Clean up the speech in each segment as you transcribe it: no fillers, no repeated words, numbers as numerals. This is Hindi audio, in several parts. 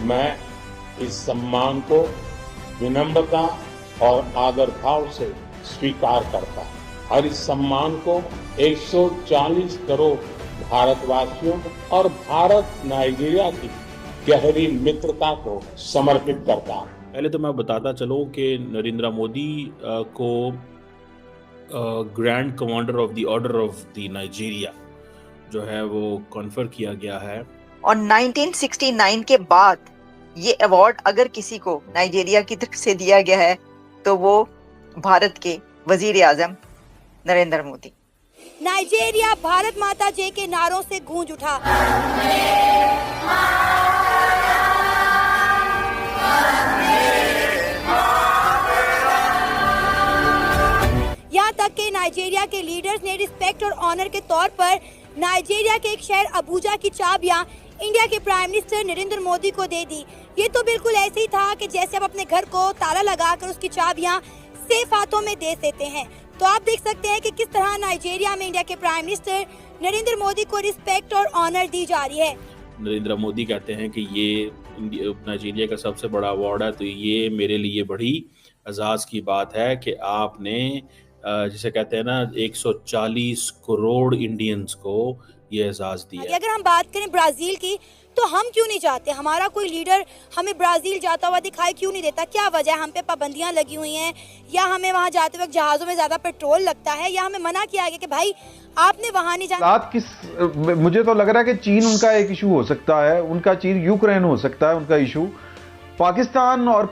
मैं इस सम्मान को विनम्रता और आदर भाव से स्वीकार करता हूं और इस सम्मान को 140 करोड़ भारतवासियों और भारत नाइजीरिया की गहरी मित्रता को समर्पित करता हूं। पहले तो मैं बताता चलूं कि नरेंद्र मोदी को grand commander of the order of the Nigeria जो है वो कॉन्फर किया गया है। और 1969 के बाद ये अवार्ड अगर किसी को नाइजीरिया की तरफ से दिया गया है तो वो भारत के वजीर आजम नरेंद्र मोदी। नाइजीरिया भारत माता जय के नारों से गूंज उठा। यहाँ तक कि नाइजीरिया के लीडर्स ने रिस्पेक्ट और ऑनर के तौर पर नाइजीरिया के एक शहर अबुजा की चाबियां इंडिया के प्राइम मिनिस्टर नरेंद्र मोदी को दे दी। ये तो बिल्कुल ऐसे ही था कि जैसे आप अपने घर को ताला लगाकर उसकी चाबियां सेफ हाथों में दे देते हैं। तो आप देख सकते हैं कि किस तरह नाइजीरिया में इंडिया के प्राइम मिनिस्टर नरेंद्र मोदी को रिस्पेक्ट और ऑनर दी जा रही है। नरेंद्र मोदी कहते हैं कि ये नाइजीरिया का सबसे बड़ा अवार्ड है, तो ये मेरे लिए बड़ी एजाज़ की बात है कि आपने जिसे कहते हैं ना 140 करोड़ इंडियंस को ये एजाज़ दिया। अगर हम बात करें ब्राज़ील की तो हम क्यों नहीं जाते? हमारा कोई लीडर हमें ब्राज़ील जाता हुआ दिखाई क्यों नहीं देता? क्या वजह? हम पे पाबंदियां लगी हुई हैं या हमें वहां जाते वक्त जहाज़ों में ज़्यादा पेट्रोल लगता है या हमें मना किया गया कि भाई आपने वहां नहीं जाना? मुझे तो लग रहा है कि चीन उनका एक इशू हो सकता है, उनका चीन यूक्रेन हो सकता है उनका इशू। पाकिस्तान और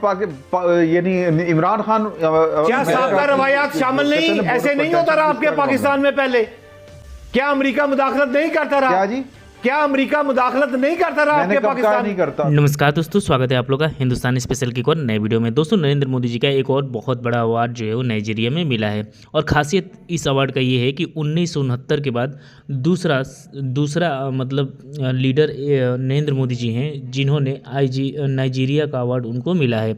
यानी इमरान खान क्या साबका रवायात शामिल नहीं? ऐसे नहीं होता रहा आपके पाकिस्तान में पहले? क्या अमेरिका मुदाखलत नहीं करता रहा? क्या जी? क्या अमेरिका मुदाखलत नहीं करता रहा आपके पाकिस्तान? नहीं करता। नमस्कार दोस्तों, स्वागत है आप लोग का हिंदुस्तान स्पेशल की एक और नए वीडियो में। दोस्तों, नरेंद्र मोदी जी का एक और बहुत बड़ा अवार्ड जो है वो नाइजीरिया में मिला है और खासियत इस अवार्ड का ये है कि 1969 के बाद दूसरा मतलब लीडर नरेंद्र मोदी जी हैं जिन्होंने नाइजीरिया का अवार्ड उनको मिला है।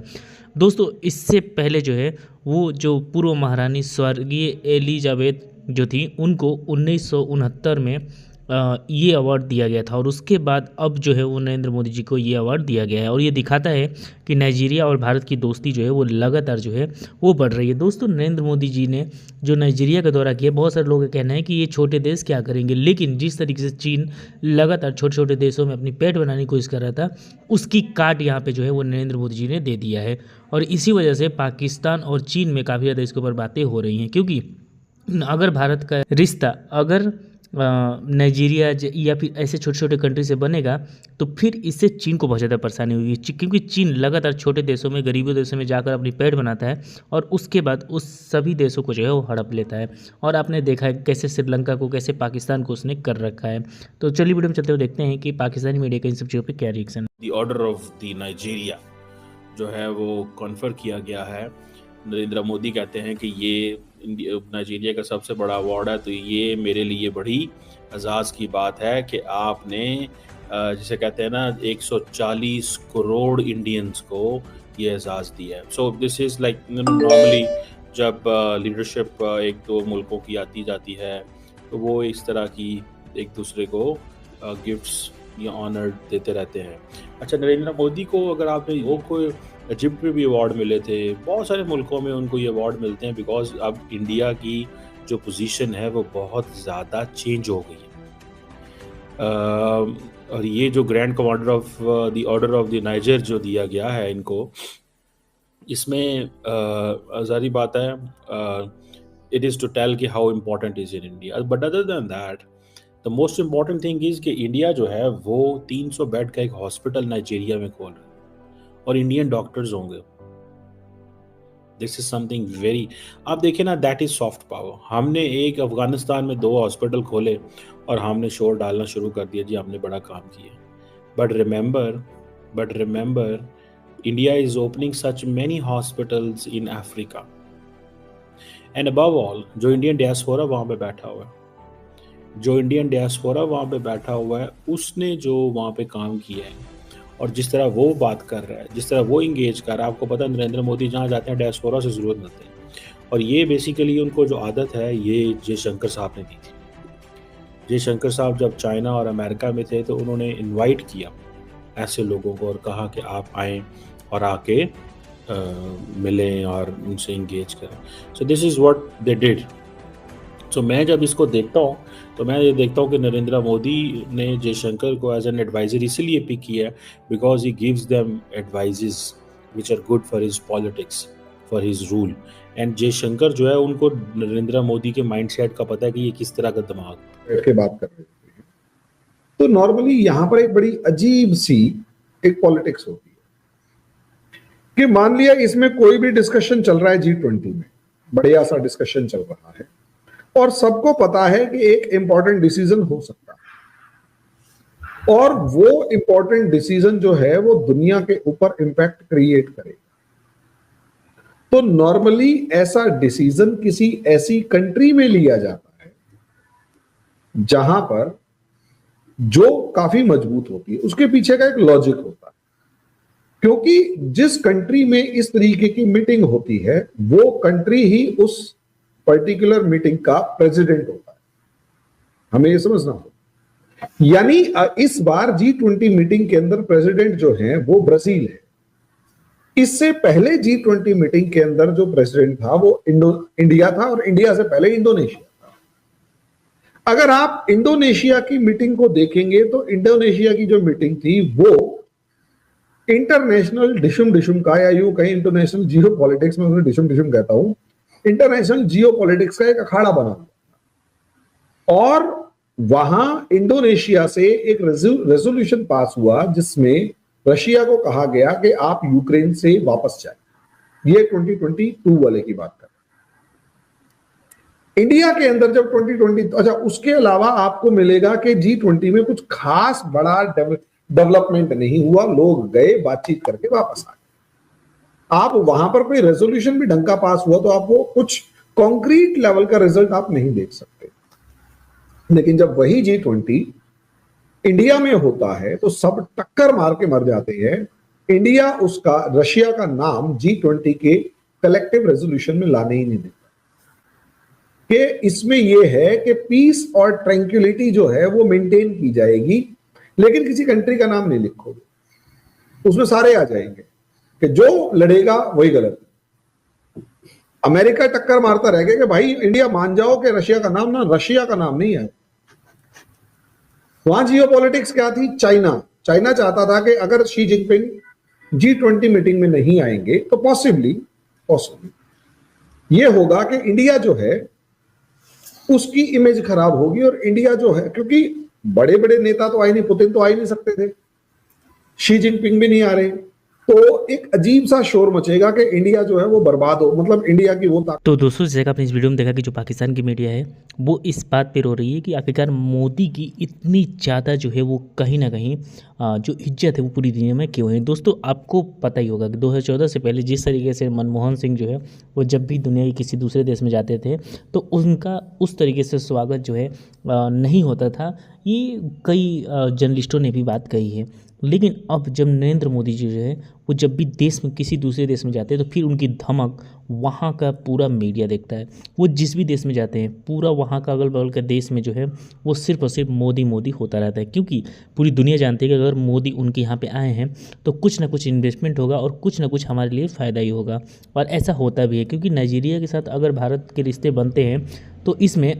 दोस्तों, इससे पहले जो है वो जो पूर्व महारानी स्वर्गीय एलिजाबेथ जो थी उनको 1969 में ये अवार्ड दिया गया था और उसके बाद अब जो है वो नरेंद्र मोदी जी को ये अवार्ड दिया गया है और ये दिखाता है कि नाइजीरिया और भारत की दोस्ती जो है वो लगातार जो है वो बढ़ रही है। दोस्तों, नरेंद्र मोदी जी ने जो नाइजीरिया का दौरा किया, बहुत सारे लोगों का कहना है कि ये छोटे देश क्या करेंगे, लेकिन जिस तरीके से चीन लगातार छोटे छोटे देशों में अपनी पेट बनाने की कोशिश कर रहा था, उसकी काट यहाँ पर जो है वो नरेंद्र मोदी जी ने दे दिया है। और इसी वजह से पाकिस्तान और चीन में काफ़ी ज़्यादा इसके ऊपर बातें हो रही हैं, क्योंकि अगर भारत का रिश्ता अगर नाइजीरिया या फिर ऐसे छोटे छोटे कंट्री से बनेगा तो फिर इससे चीन को बहुत ज़्यादा परेशानी होगी, क्योंकि चीन लगातार छोटे देशों में, गरीबों देशों में जाकर अपनी पेट बनाता है और उसके बाद उस सभी देशों को जो है वो हड़प लेता है। और आपने देखा है कैसे श्रीलंका को, कैसे पाकिस्तान को उसने कर रखा है। तो चलिए वीडियो में चलते हुए देखते हैं कि पाकिस्तानी मीडिया का इन सब चीज़ों पर क्या reaction. The order of the Nigeria जो है वो कॉन्फर किया गया है। नरेंद्र मोदी कहते हैं कि ये नाइजीरिया का सबसे बड़ा अवार्ड है, तो ये मेरे लिए बड़ी एजाज़ की बात है कि आपने जिसे कहते हैं ना 140 करोड़ इंडियंस को ये एजाज़ दिया है। सो दिस इज़ लाइक नॉर्मली जब लीडरशिप एक दो मुल्कों की आती जाती है तो वो इस तरह की एक दूसरे को गिफ्ट्स या ऑनर देते रहते हैं। अच्छा, नरेंद्र मोदी को अगर आपने वो कोई इजिप्ट में भी अवार्ड मिले थे, बहुत सारे मुल्कों में उनको ये अवार्ड मिलते हैं बिकॉज अब इंडिया की जो पोजीशन है वो बहुत ज़्यादा चेंज हो गई है। और ये जो grand commander of the order of the niger जो दिया गया है इनको, इसमें ज़ाहिर बात है इट इज़ टू टेल कि how important is in India, but other than that the most important thing is कि इंडिया जो है वो 300 बेड का एक हॉस्पिटल नाइजीरिया में खोल रहा है और इंडियन डॉक्टर्स होंगे। दिस इज समथिंग वेरी, आप देखिए ना, दैट इज सॉफ्ट पावर। हमने एक अफगानिस्तान में 2 हॉस्पिटल खोले और हमने शोर डालना शुरू कर दिया, जी हमने बड़ा काम किया। But remember India is opening such many hospitals in Africa and above all जो इंडियन डियास्पोरा वहाँ पे बैठा हुआ है, उसने जो वहाँ पे काम किया है और जिस तरह वो बात कर रहा है, जिस तरह वो इंगेज कर रहा है, आपको पता है नरेंद्र मोदी जहाँ जाते हैं डायस्पोरा से ज़रूरत मिलती है। और ये बेसिकली उनको जो आदत है ये जयशंकर साहब ने दी थी। जयशंकर साहब जब चाइना और अमेरिका में थे तो उन्होंने इनवाइट किया ऐसे लोगों को और कहा कि आप आएँ और आके मिलें और उनसे इंगेज करें। So this is what they did. So मैं जब इसको देखता हूँ तो मैं ये देखता हूँ कि नरेंद्र मोदी ने जयशंकर को एज एन एडवाइज़र इसीलिए पिक किया है because he gives them advises which are good for his politics, for his rule. And Jaishankar जो है उनको नरेंद्र मोदी के माइंडसेट का पता है कि ये किस तरह का दिमाग बैठ के बात कर रहे हैं। तो नॉर्मली यहां पर एक बड़ी अजीब सी एक पॉलिटिक्स होती है कि मान लिया इसमें कोई भी डिस्कशन चल रहा है G20 में, बढ़िया सा डिस्कशन चल रहा है और सबको पता है कि एक इंपॉर्टेंट डिसीजन हो सकता है और वो इंपॉर्टेंट डिसीजन जो है वो दुनिया के ऊपर इंपैक्ट क्रिएट करेगा। तो नॉर्मली ऐसा डिसीजन किसी ऐसी कंट्री में लिया जाता है जहां पर जो काफी मजबूत होती है, उसके पीछे का एक लॉजिक होता है, क्योंकि जिस कंट्री में इस तरीके की मीटिंग होती है वो कंट्री ही उस पर्टिकुलर मीटिंग का प्रेसिडेंट होता है। हमें यह समझना होगा। यानी इस बार G20 मीटिंग के अंदर प्रेसिडेंट जो है वो ब्राजील है। इससे पहले G20 मीटिंग के अंदर जो प्रेसिडेंट था वो इंडिया था और इंडिया से पहले इंडोनेशिया था। अगर आप इंडोनेशिया की मीटिंग को देखेंगे तो इंडोनेशिया की जो मीटिंग थी वो इंटरनेशनल डिशुम का, या यूं कहीं इंटरनेशनल जियो पॉलिटिक्स में, डिशुम कहता हूं, इंटरनेशनल जियो पॉलिटिक्स का एक अखाड़ा बना हुआ और वहां इंडोनेशिया से एक रेजोल्यूशन पास हुआ जिसमें रशिया को कहा गया कि आप यूक्रेन से वापस जाए। ये 2022 वाले की बात कर। इंडिया के अंदर जब 2020, अच्छा उसके अलावा आपको मिलेगा कि G20 में कुछ खास बड़ा डेवलपमेंट नहीं हुआ, लोग गए, बातचीत करके वापस आ गए। आप वहां पर कोई रेजोल्यूशन भी ढंग का पास हुआ तो आप वो कुछ कॉन्क्रीट लेवल का रिजल्ट आप नहीं देख सकते। लेकिन जब वही G20 इंडिया में होता है तो सब टक्कर मार के मर जाते हैं। इंडिया उसका, रशिया का नाम G20 के कलेक्टिव रेजोल्यूशन में लाने ही नहीं देता कि इसमें यह है कि पीस और ट्रैंक्विलिटी जो है वो मेंटेन की जाएगी, लेकिन किसी कंट्री का नाम नहीं लिखोगे। उसमें सारे आ जाएंगे कि जो लड़ेगा वही गलत। अमेरिका टक्कर मारता रहेगा कि भाई इंडिया मान जाओ कि रशिया का नाम, ना रशिया का नाम नहीं है। वहां जियोपॉलिटिक्स क्या थी? चाइना चाहता था कि अगर शी जिनपिंग G20 मीटिंग में नहीं आएंगे तो पॉसिबली ये होगा कि इंडिया जो है उसकी इमेज खराब होगी। और इंडिया जो है, क्योंकि बड़े बड़े नेता तो आए नहीं, पुतिन तो आ ही नहीं सकते थे, शी जिनपिंग भी नहीं आ रहे, तो एक अजीब सा शोर मचेगा कि इंडिया जो है वो बर्बाद हो, मतलब इंडिया की वो ताकत। तो दोस्तों, जैसे आपने इस वीडियो में देखा कि जो पाकिस्तान की मीडिया है वो इस बात पे रो रही है कि आखिरकार मोदी की इतनी ज़्यादा जो है वो कहीं ना कहीं जो इज्जत है वो पूरी दुनिया में क्यों है। दोस्तों, आपको पता ही होगा कि 2014 से पहले जिस तरीके से मनमोहन सिंह जो है वो जब भी दुनिया के किसी दूसरे देश में जाते थे तो उनका उस तरीके से स्वागत जो है नहीं होता था। ये कई जर्नलिस्टों ने भी बात कही है। लेकिन अब जब नरेंद्र मोदी जी जो है वो जब भी देश में किसी दूसरे देश में जाते हैं तो फिर उनकी धमक वहाँ का पूरा मीडिया देखता है। वो जिस भी देश में जाते हैं पूरा वहाँ का अगल बगल का देश में जो है वो सिर्फ और सिर्फ मोदी मोदी होता रहता है, क्योंकि पूरी दुनिया जानती है कि अगर मोदी उनके यहाँ पे आए हैं तो कुछ ना कुछ इन्वेस्टमेंट होगा और कुछ ना कुछ हमारे लिए फ़ायदा ही होगा। और ऐसा होता भी है, क्योंकि नाइजीरिया के साथ अगर भारत के रिश्ते बनते हैं तो इसमें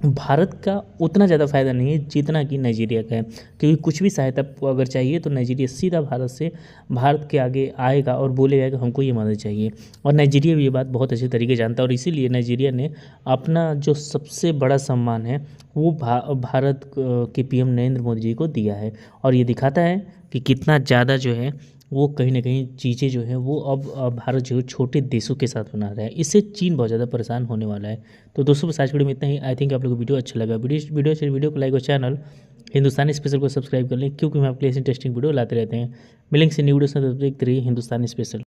भारत का उतना ज़्यादा फ़ायदा नहीं है जितना कि नाइजीरिया का है, क्योंकि कुछ भी सहायता अगर चाहिए तो नाइजीरिया सीधा भारत के आगे आएगा और बोलेगा कि हमको ये मदद चाहिए। और नाइजीरिया भी ये बात बहुत अच्छे तरीके जानता है और इसीलिए नाइजीरिया ने अपना जो सबसे बड़ा सम्मान है वो भारत के पीएम नरेंद्र मोदी जी को दिया है। और ये दिखाता है कि कितना ज़्यादा जो है वो कहीं ना कहीं चीज़ें जो है वो अब भारत जो है छोटे देशों के साथ बना रहा है। इससे चीन बहुत ज़्यादा परेशान होने वाला है। तो दोस्तों, बस आज वीडियो में इतना ही। आई थिंक आप लोगों को वीडियो अच्छा लगा। वीडियो को लाइक और चैनल हिंदुस्तानी स्पेशल को सब्सक्राइब कर लें, क्योंकि हम आपके लिए इंटरेस्टिंग वीडियो लाते रहते हैं। मिलेंगे से न्यू वीडियो से, देखते रहिए हिंदुस्तानी स्पेशल।